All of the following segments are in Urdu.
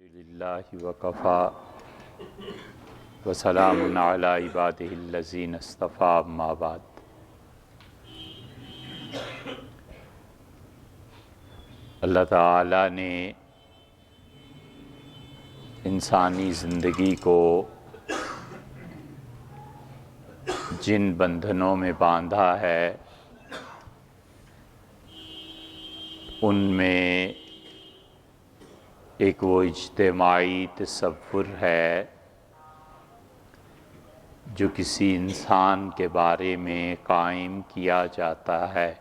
للہ وکفی وسلام علی عبادہ الذین اصطفی اما بعد۔ اللہ تعالیٰ نے انسانی زندگی کو جن بندھنوں میں باندھا ہے ان میں ایک وہ اجتماعی تصور ہے جو کسی انسان کے بارے میں قائم کیا جاتا ہے۔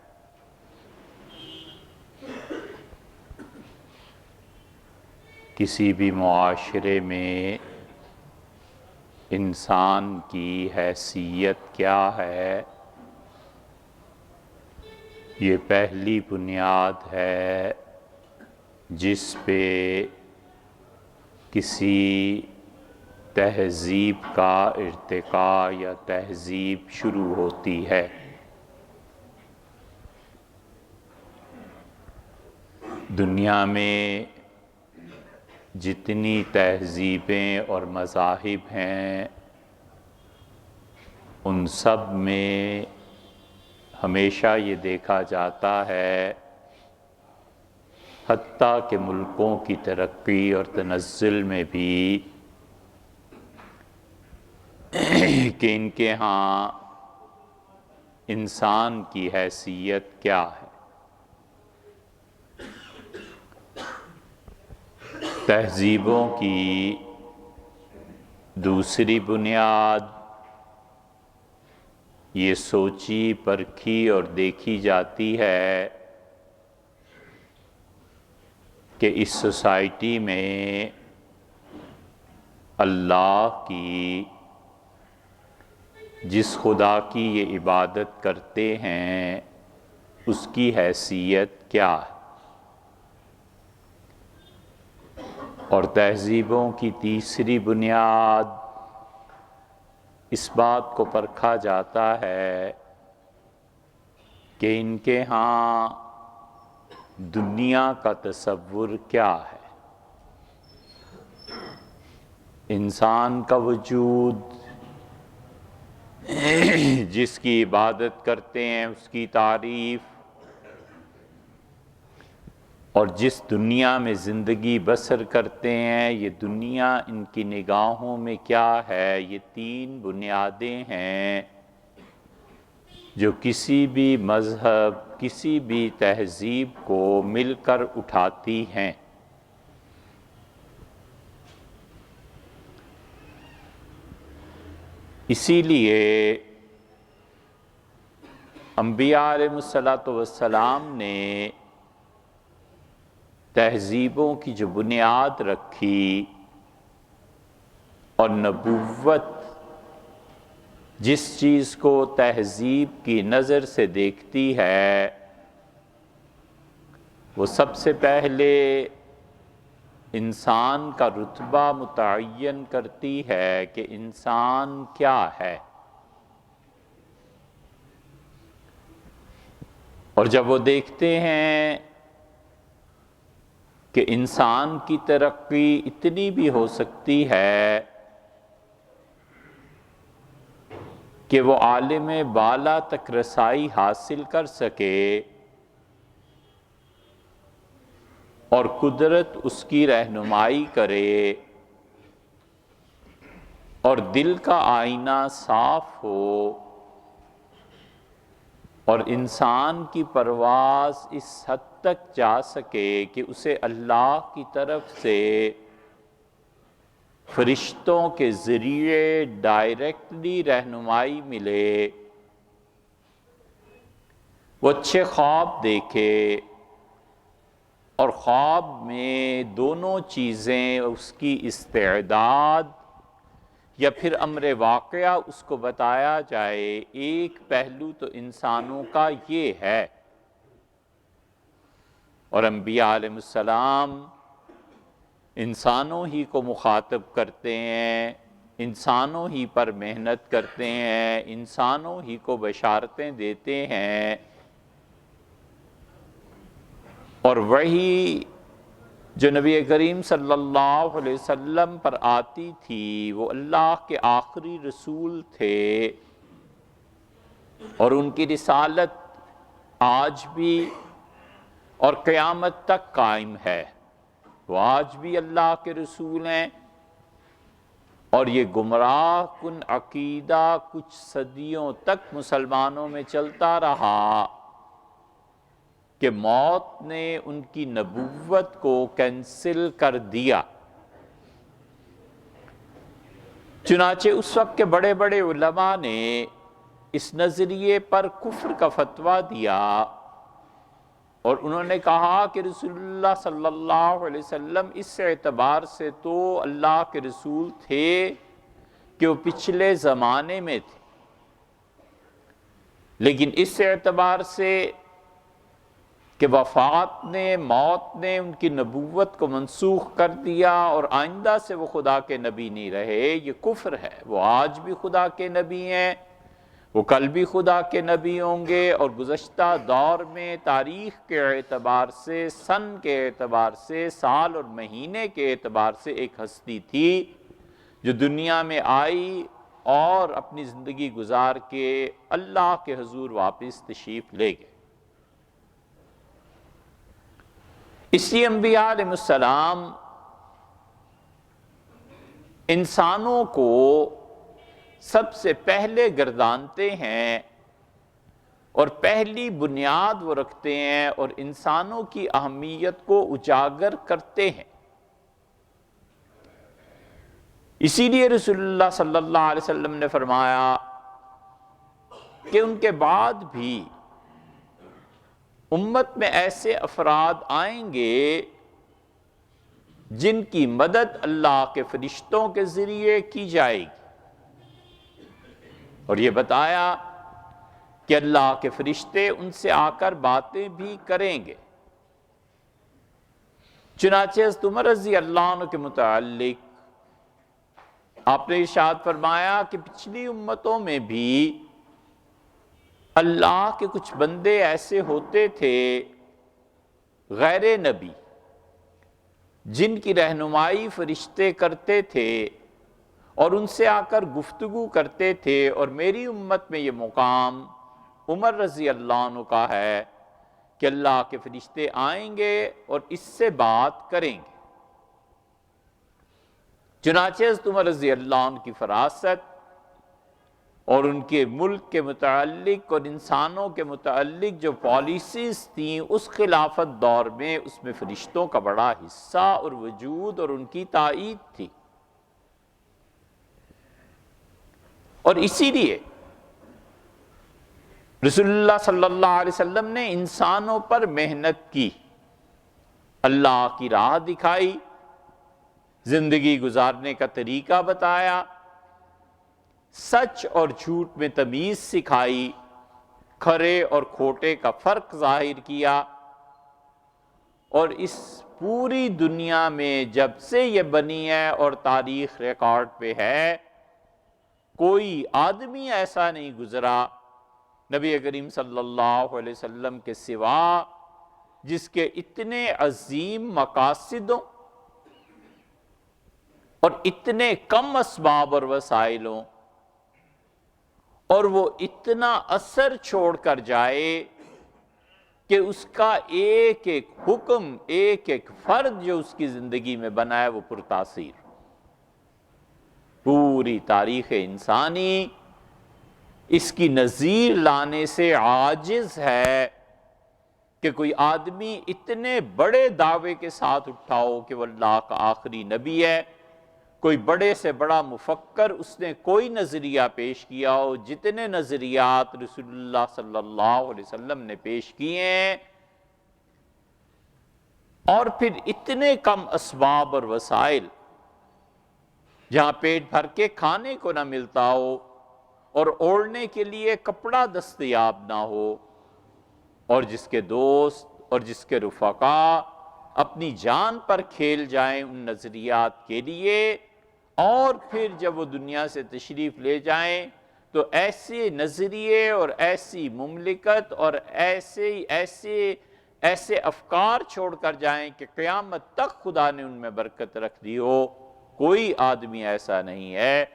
کسی بھی معاشرے میں انسان کی حیثیت کیا ہے، یہ پہلی بنیاد ہے جس پہ کسی تہذیب کا ارتقاء یا تہذیب شروع ہوتی ہے۔ دنیا میں جتنی تہذیبیں اور مذاہب ہیں ان سب میں ہمیشہ یہ دیکھا جاتا ہے، حتیٰ کہ ملکوں کی ترقی اور تنزل میں بھی، کہ ان کے ہاں انسان کی حیثیت کیا ہے۔ تہذیبوں کی دوسری بنیاد یہ سوچی پرکھی اور دیکھی جاتی ہے کہ اس سوسائٹی میں اللہ کی، جس خدا کی یہ عبادت کرتے ہیں، اس کی حیثیت کیا ہے۔ اور تہذیبوں کی تیسری بنیاد اس بات کو پرکھا جاتا ہے کہ ان کے ہاں دنیا کا تصور کیا ہے۔ انسان کا وجود جس کی عبادت کرتے ہیں، اس کی تعریف، اور جس دنیا میں زندگی بسر کرتے ہیں، یہ دنیا ان کی نگاہوں میں کیا ہے، یہ تین بنیادیں ہیں جو کسی بھی مذہب، کسی بھی تہذیب کو مل کر اٹھاتی ہیں۔ اسی لیے انبیاء علیہ السلام نے تہذیبوں کی جو بنیاد رکھی، اور نبوت جس چیز کو تہذیب کی نظر سے دیکھتی ہے، وہ سب سے پہلے انسان کا رتبہ متعین کرتی ہے کہ انسان کیا ہے۔ اور جب وہ دیکھتے ہیں کہ انسان کی ترقی اتنی بھی ہو سکتی ہے کہ وہ عالم بالا تک رسائی حاصل کر سکے، اور قدرت اس کی رہنمائی کرے، اور دل کا آئینہ صاف ہو، اور انسان کی پرواز اس حد تک جا سکے کہ اسے اللہ کی طرف سے فرشتوں کے ذریعے ڈائریکٹلی رہنمائی ملے، وہ اچھے خواب دیکھے، اور خواب میں دونوں چیزیں، اس کی استعداد یا پھر امر واقعہ اس کو بتایا جائے۔ ایک پہلو تو انسانوں کا یہ ہے، اور انبیاء علیہ السلام انسانوں ہی کو مخاطب کرتے ہیں، انسانوں ہی پر محنت کرتے ہیں، انسانوں ہی کو بشارتیں دیتے ہیں، اور وہی جو نبی کریم صلی اللہ علیہ وسلم پر آتی تھی وہ اللہ کے آخری رسول تھے، اور ان کی رسالت آج بھی اور قیامت تک قائم ہے۔ وہ آج بھی اللہ کے رسول ہیں، اور یہ گمراہ کن عقیدہ کچھ صدیوں تک مسلمانوں میں چلتا رہا کہ موت نے ان کی نبوت کو کینسل کر دیا۔ چنانچہ اس وقت کے بڑے بڑے علماء نے اس نظریے پر کفر کا فتویٰ دیا، اور انہوں نے کہا کہ رسول اللہ صلی اللہ علیہ وسلم اس اعتبار سے تو اللہ کے رسول تھے کہ وہ پچھلے زمانے میں تھے، لیکن اس اعتبار سے کہ وفات نے، موت نے ان کی نبوت کو منسوخ کر دیا اور آئندہ سے وہ خدا کے نبی نہیں رہے، یہ کفر ہے۔ وہ آج بھی خدا کے نبی ہیں، وہ کل بھی خدا کے نبی ہوں گے، اور گزشتہ دور میں تاریخ کے اعتبار سے، سن کے اعتبار سے، سال اور مہینے کے اعتبار سے ایک ہستی تھی جو دنیا میں آئی اور اپنی زندگی گزار کے اللہ کے حضور واپس تشریف لے گئے۔ اس لیے انبیاء علیہ السلام انسانوں کو سب سے پہلے گردانتے ہیں اور پہلی بنیاد وہ رکھتے ہیں اور انسانوں کی اہمیت کو اجاگر کرتے ہیں۔ اسی لیے رسول اللہ صلی اللہ علیہ وسلم نے فرمایا کہ ان کے بعد بھی امت میں ایسے افراد آئیں گے جن کی مدد اللہ کے فرشتوں کے ذریعے کی جائے گی، اور یہ بتایا کہ اللہ کے فرشتے ان سے آ کر باتیں بھی کریں گے۔ چنانچہ حضرت عمر رضی اللہ عنہ کے متعلق آپ نے ارشاد فرمایا کہ پچھلی امتوں میں بھی اللہ کے کچھ بندے ایسے ہوتے تھے غیر نبی جن کی رہنمائی فرشتے کرتے تھے اور ان سے آ کر گفتگو کرتے تھے، اور میری امت میں یہ مقام عمر رضی اللہ عنہ کا ہے کہ اللہ کے فرشتے آئیں گے اور اس سے بات کریں گے۔ چنانچہ حضرت عمر رضی اللہ عنہ کی فراست اور ان کے ملک کے متعلق اور انسانوں کے متعلق جو پالیسیز تھیں اس خلافت دور میں، اس میں فرشتوں کا بڑا حصہ اور وجود اور ان کی تائید تھی، اور اسی لیے رسول اللہ صلی اللہ علیہ وسلم نے انسانوں پر محنت کی، اللہ کی راہ دکھائی، زندگی گزارنے کا طریقہ بتایا، سچ اور جھوٹ میں تمیز سکھائی، کھرے اور کھوٹے کا فرق ظاہر کیا، اور اس پوری دنیا میں جب سے یہ بنی ہے اور تاریخ ریکارڈ پہ ہے، کوئی آدمی ایسا نہیں گزرا نبی کریم صلی اللہ علیہ وسلم کے سوا جس کے اتنے عظیم مقاصدوں اور اتنے کم اسباب اور وسائلوں اور وہ اتنا اثر چھوڑ کر جائے کہ اس کا ایک ایک حکم، ایک ایک فرد جو اس کی زندگی میں بنا ہے وہ پرتاثیر۔ پوری تاریخ انسانی اس کی نظیر لانے سے عاجز ہے کہ کوئی آدمی اتنے بڑے دعوے کے ساتھ اٹھاؤ کہ وہ اللہ کا آخری نبی ہے، کوئی بڑے سے بڑا مفکر اس نے کوئی نظریہ پیش کیا ہو، جتنے نظریات رسول اللہ صلی اللہ علیہ وسلم نے پیش کیے ہیں، اور پھر اتنے کم اسباب اور وسائل، جہاں پیٹ بھر کے کھانے کو نہ ملتا ہو اور اوڑھنے کے لیے کپڑا دستیاب نہ ہو، اور جس کے دوست اور جس کے رفقا اپنی جان پر کھیل جائیں ان نظریات کے لیے، اور پھر جب وہ دنیا سے تشریف لے جائیں تو ایسے نظریے اور ایسی مملکت اور ایسے افکار چھوڑ کر جائیں کہ قیامت تک خدا نے ان میں برکت رکھ دی ہو۔ کوئی آدمی ایسا نہیں ہے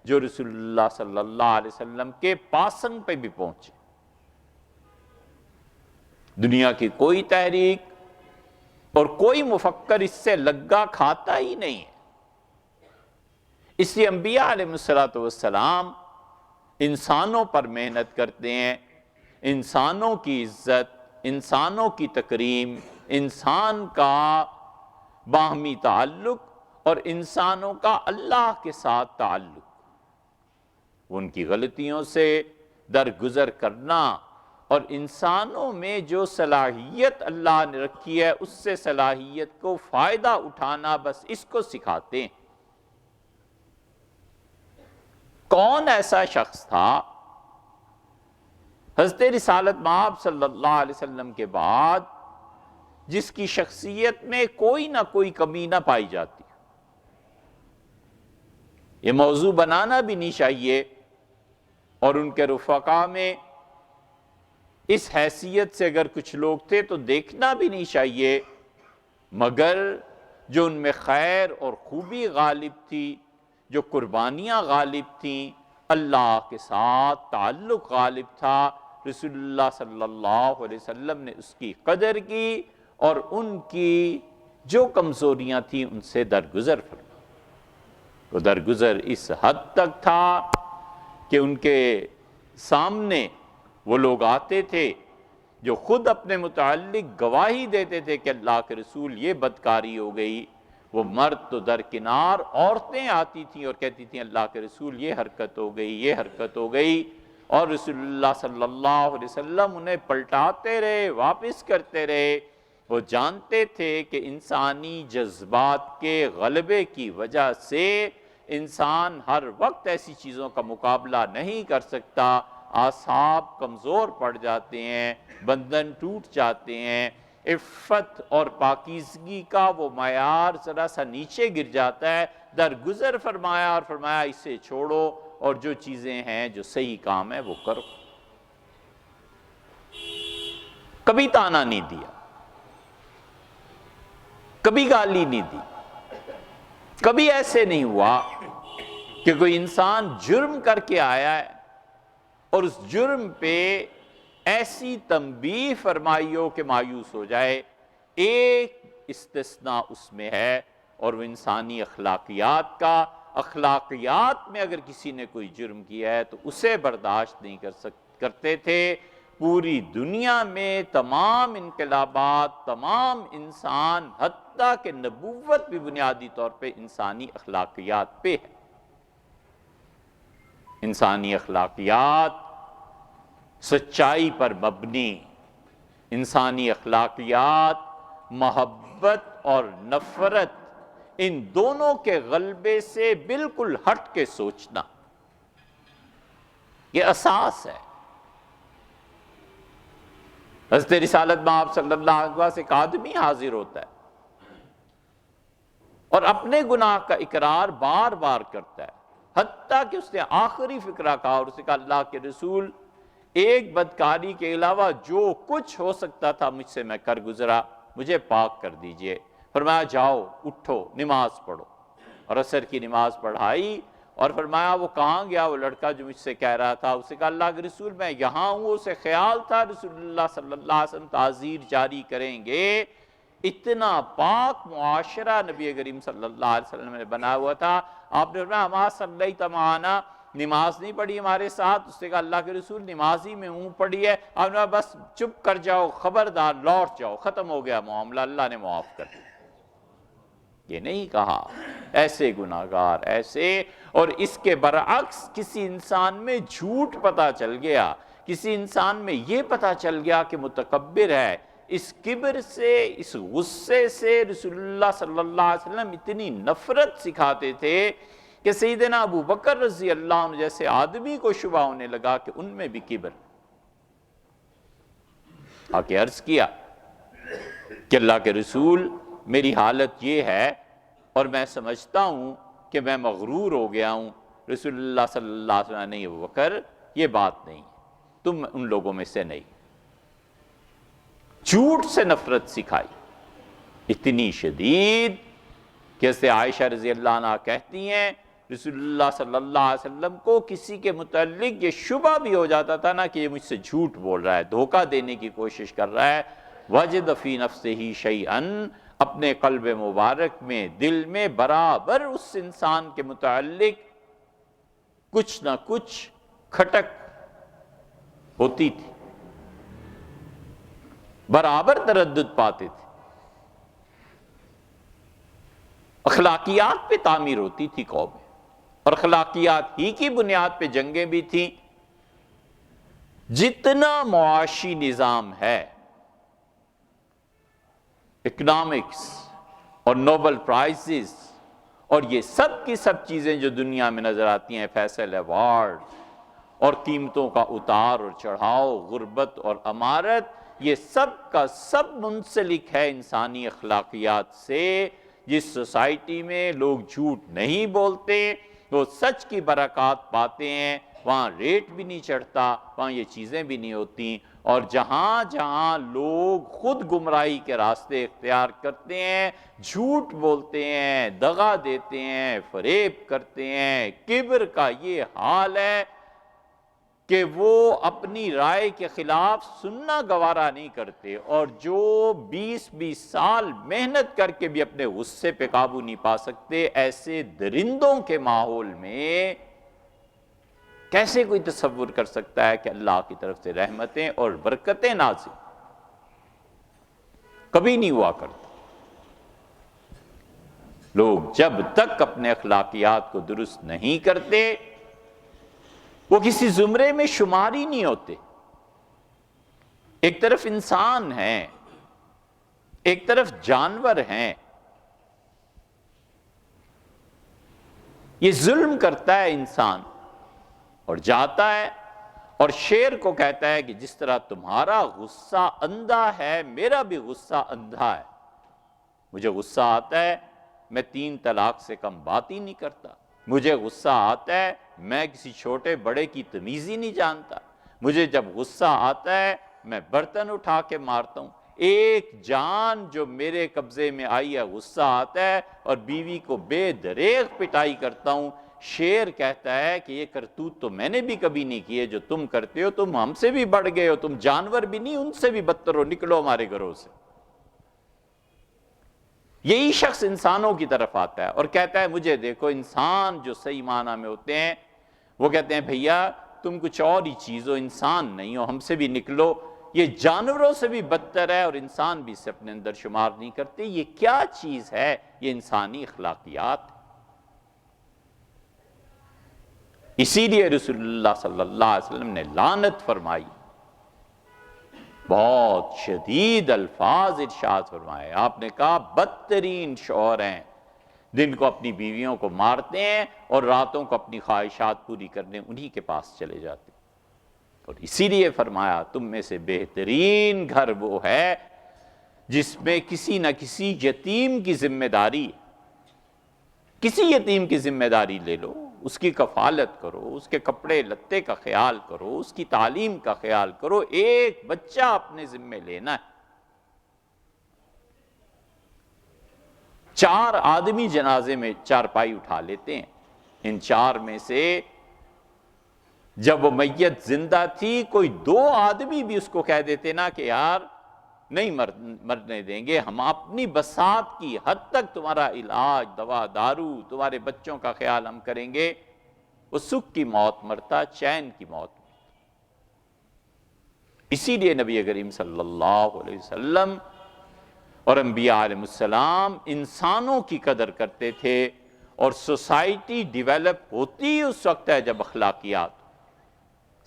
جو رسول اللہ صلی اللہ علیہ وسلم کے پاسنگ پہ بھی پہنچے۔ دنیا کی کوئی تحریک اور کوئی مفکر اس سے لگا کھاتا ہی نہیں ہے۔ اس لیے انبیاء علیہ السلام انسانوں پر محنت کرتے ہیں، انسانوں کی عزت، انسانوں کی تکریم، انسان کا باہمی تعلق اور انسانوں کا اللہ کے ساتھ تعلق، ان کی غلطیوں سے درگزر کرنا اور انسانوں میں جو صلاحیت اللہ نے رکھی ہے اس سے صلاحیت کو فائدہ اٹھانا، بس اس کو سکھاتے ہیں۔ کون ایسا شخص تھا حضرت رسالت مآب صلی اللہ علیہ وسلم کے بعد جس کی شخصیت میں کوئی نہ کوئی کمی نہ پائی جاتی؟ یہ موضوع بنانا بھی نہیں چاہیے، اور ان کے رفقا میں اس حیثیت سے اگر کچھ لوگ تھے تو دیکھنا بھی نہیں چاہیے، مگر جو ان میں خیر اور خوبی غالب تھی، جو قربانیاں غالب تھیں، اللہ کے ساتھ تعلق غالب تھا، رسول اللہ صلی اللہ علیہ وسلم نے اس کی قدر کی اور ان کی جو کمزوریاں تھیں ان سے درگزر فرمایا۔ وہ درگزر اس حد تک تھا کہ ان کے سامنے وہ لوگ آتے تھے جو خود اپنے متعلق گواہی دیتے تھے کہ اللہ کے رسول یہ بدکاری ہو گئی، وہ مرد تو درکنار، عورتیں آتی تھیں اور کہتی تھیں اللہ کے رسول یہ حرکت ہو گئی، یہ حرکت ہو گئی، اور رسول اللہ صلی اللہ علیہ وسلم انہیں پلٹاتے رہے، واپس کرتے رہے۔ وہ جانتے تھے کہ انسانی جذبات کے غلبے کی وجہ سے انسان ہر وقت ایسی چیزوں کا مقابلہ نہیں کر سکتا، اعصاب کمزور پڑ جاتے ہیں، بندھن ٹوٹ جاتے ہیں، عفت اور پاکیزگی کا وہ معیار ذرا سا نیچے گر جاتا ہے۔ درگزر فرمایا اور فرمایا اسے چھوڑو اور جو چیزیں ہیں جو صحیح کام ہے وہ کرو۔ کبھی تانا نہیں دیا، کبھی گالی نہیں دی، کبھی ایسے نہیں ہوا کہ کوئی انسان جرم کر کے آیا ہے اور اس جرم پہ ایسی تنبیہ فرمائی ہو کہ مایوس ہو جائے۔ ایک استثناء اس میں ہے اور وہ انسانی اخلاقیات کا۔ اخلاقیات میں اگر کسی نے کوئی جرم کیا ہے تو اسے برداشت نہیں کرتے تھے۔ پوری دنیا میں تمام انقلابات، تمام انسان، حتیٰ کہ نبوت بھی بنیادی طور پہ انسانی اخلاقیات پہ ہے۔ انسانی اخلاقیات سچائی پر مبنی، انسانی اخلاقیات محبت اور نفرت ان دونوں کے غلبے سے بالکل ہٹ کے سوچنا، یہ اساس ہے۔ حضرت رسالت مآب صلی اللہ علیہ وسلم سے ایک آدمی حاضر ہوتا ہے اور اپنے گناہ کا اقرار بار بار کرتا ہے، حتیٰ کہ اس نے آخری فقرہ کہا اور اسے کہا اللہ کے رسول ایک بدکاری کے علاوہ جو کچھ ہو سکتا تھا مجھ سے میں کر گزرا، مجھے پاک کر دیجئے۔ فرمایا جاؤ اٹھو نماز پڑھو، اور عصر کی نماز پڑھائی اور فرمایا وہ کہاں گیا وہ لڑکا جو مجھ سے کہہ رہا تھا؟ اسے کہا اللہ کے رسول میں یہاں ہوں۔ اسے خیال تھا رسول اللہ صلی اللہ علیہ وسلم تعزیر جاری کریں گے۔ اتنا پاک معاشرہ نبی کریم صلی اللہ علیہ وسلم نے بنا ہوا تھا۔ آپ نے فرمایا اما صلیت معنا، نماز نہیں پڑھی ہمارے ساتھ؟ اس نے کہا اللہ کے رسول نمازی میں ہوں، پڑھی ہے۔ آپ نے کہا بس چپ کر جاؤ، خبردار لوٹ جاؤ، ختم ہو گیا معاملہ، اللہ نے معاف کر دیا۔ یہ نہیں کہا ایسے گناہگار ایسے، اور اس کے برعکس کسی انسان میں جھوٹ پتا چل گیا، کسی انسان میں یہ پتا چل گیا کہ متکبر ہے، اس کبر سے، اس غصے سے رسول اللہ صلی اللہ علیہ وسلم اتنی نفرت سکھاتے تھے کہ سیدنا ابو بکر رضی اللہ عنہ جیسے آدمی کو شبہ ہونے لگا کہ ان میں بھی کبر۔ آکے عرض کیا کہ اللہ کے رسول میری حالت یہ ہے اور میں سمجھتا ہوں کہ میں مغرور ہو گیا ہوں۔ رسول اللہ صلی اللہ علیہ وسلم نے ابو بکر یہ بات نہیں، تم ان لوگوں میں سے نہیں۔ جھوٹ سے نفرت سکھائی، اتنی شدید کہ جیسے عائشہ رضی اللہ عنہ کہتی ہیں رسول اللہ صلی اللہ علیہ وسلم کو کسی کے متعلق یہ شبہ بھی ہو جاتا تھا نا کہ یہ مجھ سے جھوٹ بول رہا ہے، دھوکہ دینے کی کوشش کر رہا ہے، وجد فی نفسہ شیئا، اپنے قلب مبارک میں، دل میں برابر اس انسان کے متعلق کچھ نہ کچھ کھٹک ہوتی تھی، برابر تردد پاتے تھے، اخلاقیات پہ تعمیر ہوتی تھی قوم میں، اور اخلاقیات ہی کی بنیاد پہ جنگیں بھی تھیں۔ جتنا معاشی نظام ہے، اکنامکس اور نوبل پرائزز اور یہ سب کی سب چیزیں جو دنیا میں نظر آتی ہیں، فیصل ایوارڈ اور قیمتوں کا اتار اور چڑھاؤ، غربت اور امارت، یہ سب کا سب منسلک ہے انسانی اخلاقیات سے۔ جس سوسائٹی میں لوگ جھوٹ نہیں بولتے، وہ سچ کی برکات پاتے ہیں، وہاں ریٹ بھی نہیں چڑھتا، وہاں یہ چیزیں بھی نہیں ہوتی، اور جہاں جہاں لوگ خود گمراہی کے راستے اختیار کرتے ہیں، جھوٹ بولتے ہیں، دغا دیتے ہیں، فریب کرتے ہیں، کبر کا یہ حال ہے کہ وہ اپنی رائے کے خلاف سننا گوارا نہیں کرتے، اور جو 20 سال محنت کر کے بھی اپنے غصے پہ قابو نہیں پا سکتے، ایسے درندوں کے ماحول میں کیسے کوئی تصور کر سکتا ہے کہ اللہ کی طرف سے رحمتیں اور برکتیں نازل؟ کبھی نہیں ہوا کرتا۔ لوگ جب تک اپنے اخلاقیات کو درست نہیں کرتے، وہ کسی زمرے میں شمار ہی نہیں ہوتے۔ ایک طرف انسان ہیں، ایک طرف جانور ہیں، یہ ظلم کرتا ہے انسان اور جاتا ہے، اور شیر کو کہتا ہے کہ جس طرح تمہارا غصہ اندھا ہے، میرا بھی غصہ اندھا ہے، مجھے غصہ آتا ہے، میں 3 طلاق سے کم بات ہی نہیں کرتا، مجھے غصہ آتا ہے، میں کسی چھوٹے بڑے کی تمیز ہی نہیں جانتا، مجھے جب غصہ آتا ہے میں برتن اٹھا کے مارتا ہوں، ایک جان جو میرے قبضے میں آئی ہے غصہ آتا ہے، اور بیوی کو بے دریغ پٹائی کرتا ہوں۔ شیر کہتا ہے کہ یہ کرتوت تو میں نے بھی کبھی نہیں کیے جو تم کرتے ہو، تم ہم سے بھی بڑھ گئے ہو، تم جانور بھی نہیں، ان سے بھی بدتر ہو، نکلو ہمارے گھروں سے۔ یہی شخص انسانوں کی طرف آتا ہے اور کہتا ہے مجھے دیکھو، انسان جو صحیح معنی میں ہوتے ہیں وہ کہتے ہیں بھیا تم کچھ اور ہی چیز ہو، انسان نہیں ہو، ہم سے بھی نکلو، یہ جانوروں سے بھی بدتر ہے، اور انسان بھی اسے اپنے اندر شمار نہیں کرتے۔ یہ کیا چیز ہے؟ یہ انسانی اخلاقیات۔ اسی لیے رسول اللہ صلی اللہ علیہ وسلم نے لعنت فرمائی، بہت شدید الفاظ ارشاد فرمائے۔ آپ نے کہا بدترین شوہر ہیں جن کو اپنی بیویوں کو مارتے ہیں اور راتوں کو اپنی خواہشات پوری کرنے انہی کے پاس چلے جاتے ہیں۔ اور اسی لیے فرمایا تم میں سے بہترین گھر وہ ہے جس میں کسی نہ کسی یتیم کی ذمہ داری، کسی یتیم کی ذمہ داری لے لو، اس کی کفالت کرو، اس کے کپڑے لتے کا خیال کرو، اس کی تعلیم کا خیال کرو، ایک بچہ اپنے ذمہ لینا ہے۔ 4 آدمی جنازے میں چارپائی اٹھا لیتے ہیں، ان 4 میں سے جب وہ میت زندہ تھی کوئی 2 آدمی بھی اس کو کہہ دیتے نا کہ یار نہیں مرنے دیں گے، ہم اپنی بساط کی حد تک تمہارا علاج، دوا دارو، تمہارے بچوں کا خیال ہم کریں گے، وہ سکھ کی موت مرتا، چین کی موت مرتا۔ اسی لیے نبی کریم صلی اللہ علیہ وسلم اور انبیاء علیہ السلام انسانوں کی قدر کرتے تھے، اور سوسائٹی ڈیولپ ہوتی اس وقت ہے جب اخلاقیات،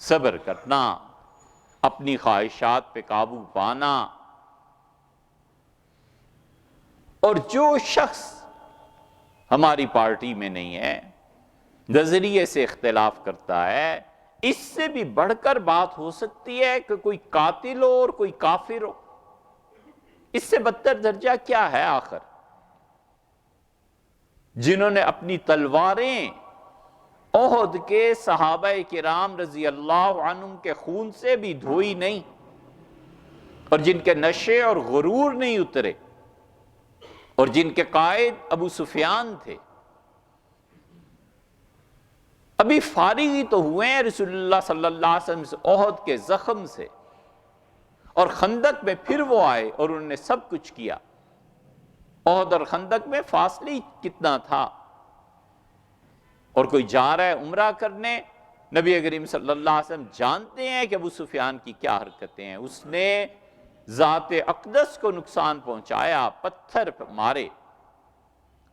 صبر کرنا، اپنی خواہشات پہ قابو پانا۔ اور جو شخص ہماری پارٹی میں نہیں ہے، نظریے سے اختلاف کرتا ہے، اس سے بھی بڑھ کر بات ہو سکتی ہے کہ کوئی قاتل ہو اور کوئی کافر ہو، اس سے بدتر درجہ کیا ہے آخر؟ جنہوں نے اپنی تلواریں احد کے صحابہ کرام رضی اللہ عنہم کے خون سے بھی دھوئی نہیں، اور جن کے نشے اور غرور نہیں اترے، اور جن کے قائد ابو سفیان تھے، ابھی فارغ ہی تو ہوئے ہیں رسول اللہ صلی اللہ علیہ وسلم سے احد کے زخم سے، اور خندق میں پھر وہ آئے اور انہوں نے سب کچھ کیا۔ احد اور خندق میں فاصلے کتنا تھا، اور کوئی جا رہا ہے عمرہ کرنے، نبی کریم صلی اللہ علیہ وسلم جانتے ہیں کہ ابو سفیان کی کیا حرکتیں ہیں، اس نے ذات اقدس کو نقصان پہنچایا، پتھر مارے،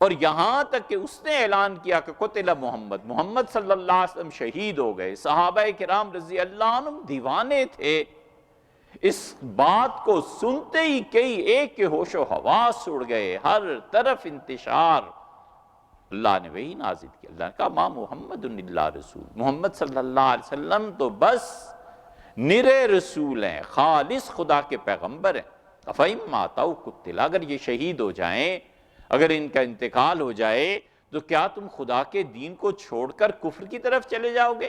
اور یہاں تک کہ اس نے اعلان کیا کہ قتل محمد، محمد صلی اللہ علیہ وسلم شہید ہو گئے۔ صحابہ کرام رضی اللہ عنہم دیوانے تھے، اس بات کو سنتے ہی کئی ایک کے ہوش و حواس اڑ گئے، ہر طرف انتشار۔ اللہ نے وہی نازل کیا، اللہ نے کہا ما محمد الا رسول، محمد صلی اللہ علیہ وسلم تو بس نرے رسول ہیں، خالص خدا کے پیغمبر ہیں۔ افَإِن مَاتَوْا قُتِلَ، اگر یہ شہید ہو جائیں، اگر ان کا انتقال ہو جائے، تو کیا تم خدا کے دین کو چھوڑ کر کفر کی طرف چلے جاؤ گے؟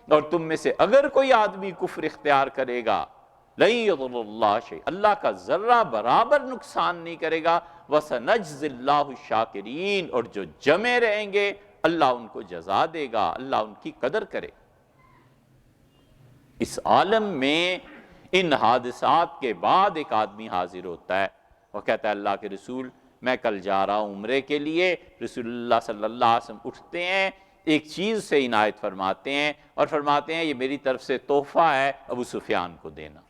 اور تم میں سے اگر کوئی آدمی کفر اختیار کرے گا، لَن يَضُرَّ اللَّهَ شَيْئًا، اللہ کا ذرہ برابر نقصان نہیں کرے گا، وَسَنَجْزِي اللَّهُ الشَّاكِرِينَ، اور جو جمے رہیں گے اللہ ان کو جزا دے گا، اللہ ان کی قدر کرے۔ اس عالم میں ان حادثات کے بعد ایک آدمی حاضر ہوتا ہے، وہ کہتا ہے اللہ کے رسول میں کل جا رہا ہوں عمرے کے لیے۔ رسول اللہ صلی اللہ علیہ وسلم اٹھتے ہیں، ایک چیز سے عنایت فرماتے ہیں اور فرماتے ہیں یہ میری طرف سے تحفہ ہے، ابو سفیان کو دینا۔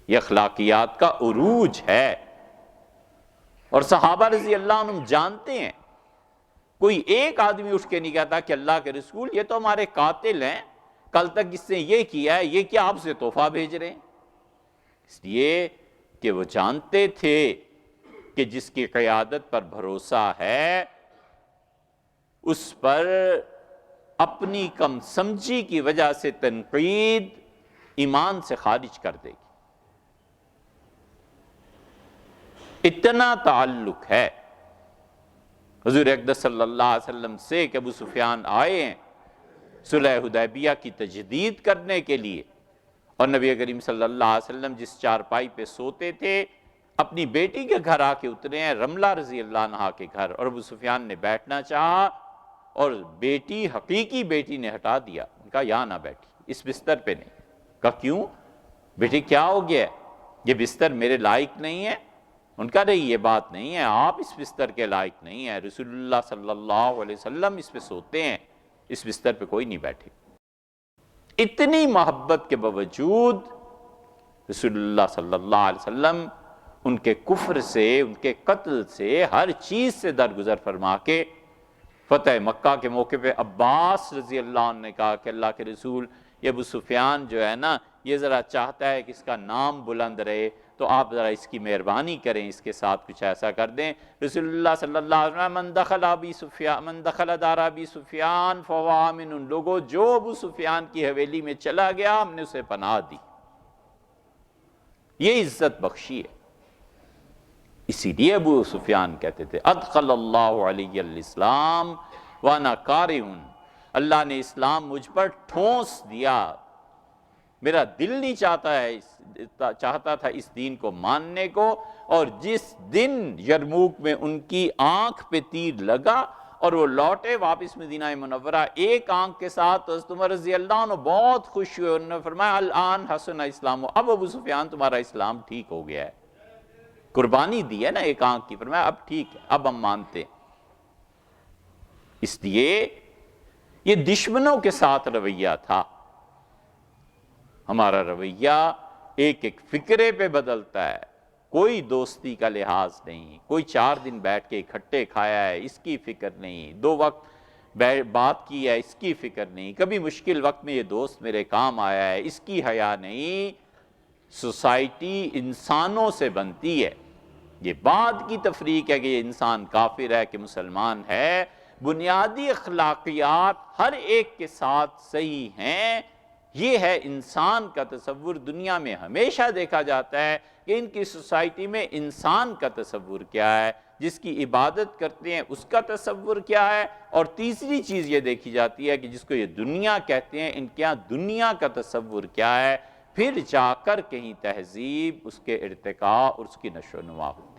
یہ اخلاقیات کا عروج ہے، اور صحابہ رضی اللہ عنہم جانتے ہیں، کوئی ایک آدمی اٹھ کے نہیں کہتا کہ اللہ کے رسول یہ تو ہمارے قاتل ہیں، کل تک اس نے یہ کیا ہے، یہ کیا آپ سے تحفہ بھیج رہے ہیں؟ اس لیے کہ وہ جانتے تھے کہ جس کی قیادت پر بھروسہ ہے اس پر اپنی کم سمجھی کی وجہ سے تنقید ایمان سے خارج کر دے گی۔ اتنا تعلق ہے حضور اقدس صلی اللہ علیہ وسلم سے کہ ابو سفیان آئے ہیں صلح حدیبیہ کی تجدید کرنے کے لیے، اور نبی کریم صلی اللہ علیہ وسلم جس چارپائی پہ سوتے تھے اپنی بیٹی کے گھر آ کے اترے ہیں، رملہ رضی اللہ عنہا کے گھر، اور ابو سفیان نے بیٹھنا چاہا اور بیٹی، حقیقی بیٹی نے ہٹا دیا، ان کا یہاں نہ بیٹھی، اس بستر پہ نہیں۔ کہا کیوں؟ بیٹی کیا ہو گیا ہے؟ یہ بستر میرے لائق نہیں ہے؟ ان کا نہیں، یہ بات نہیں ہے، آپ اس بستر کے لائق نہیں ہیں، رسول اللہ صلی اللہ علیہ وسلم اس پہ سوتے ہیں، اس بستر پہ کوئی نہیں بیٹھے۔ اتنی محبت کے باوجود رسول اللہ صلی اللہ علیہ وسلم ان کے کفر سے، ان کے قتل سے، ہر چیز سے درگزر فرما کے فتح مکہ کے موقع پہ عباس رضی اللہ عنہ نے کہا کہ اللہ کے رسول یہ ابو سفیان جو ہے نا یہ ذرا چاہتا ہے کہ اس کا نام بلند رہے، تو آپ ذرا اس کی مہربانی کریں، اس کے ساتھ کچھ ایسا کر دیں۔ رسول اللہ صلی اللہ علیہ وسلم من دخل دار ابی سفیان فهو آمن، ان لوگوں جو ابو سفیان کی حویلی میں چلا گیا ہم نے اسے پناہ دی، یہ عزت بخشی ہے۔ اسی لیے ابو سفیان کہتے تھے ادخل اللہ علی الاسلام وانا کارہ، اللہ نے اسلام مجھ پر ٹھونس دیا، میرا دل نہیں چاہتا تھا اس دین کو ماننے کو، اور جس دن یرموک میں ان کی آنکھ پہ تیر لگا اور وہ لوٹے واپس مدینہ منورہ ایک آنکھ کے ساتھ، حضرت عمر رضی اللہ عنہ بہت خوش ہوئے، انہوں نے فرمایا الان حسن اسلام، اب ابو سفیان تمہارا اسلام ٹھیک ہو گیا ہے، قربانی دی ہے نا ایک آنکھ کی، فرمایا اب ٹھیک ہے، اب ہم مانتے ہیں۔ اس لیے یہ دشمنوں کے ساتھ رویہ تھا، ہمارا رویہ ایک ایک فکرے پہ بدلتا ہے، کوئی دوستی کا لحاظ نہیں، کوئی 4 دن بیٹھ کے اکٹھے کھایا ہے اس کی فکر نہیں، 2 وقت بات کی ہے اس کی فکر نہیں، کبھی مشکل وقت میں یہ دوست میرے کام آیا ہے اس کی حیا نہیں۔ سوسائٹی انسانوں سے بنتی ہے، یہ بعد کی تفریق ہے کہ یہ انسان کافر ہے کہ مسلمان ہے، بنیادی اخلاقیات ہر ایک کے ساتھ صحیح ہیں۔ یہ ہے انسان کا تصور، دنیا میں ہمیشہ دیکھا جاتا ہے کہ ان کی سوسائٹی میں انسان کا تصور کیا ہے، جس کی عبادت کرتے ہیں اس کا تصور کیا ہے، اور تیسری چیز یہ دیکھی جاتی ہے کہ جس کو یہ دنیا کہتے ہیں ان کے یہاں دنیا کا تصور کیا ہے، پھر جا کر کہیں تہذیب، اس کے ارتقاء اور اس کی نشو و نما ہو۔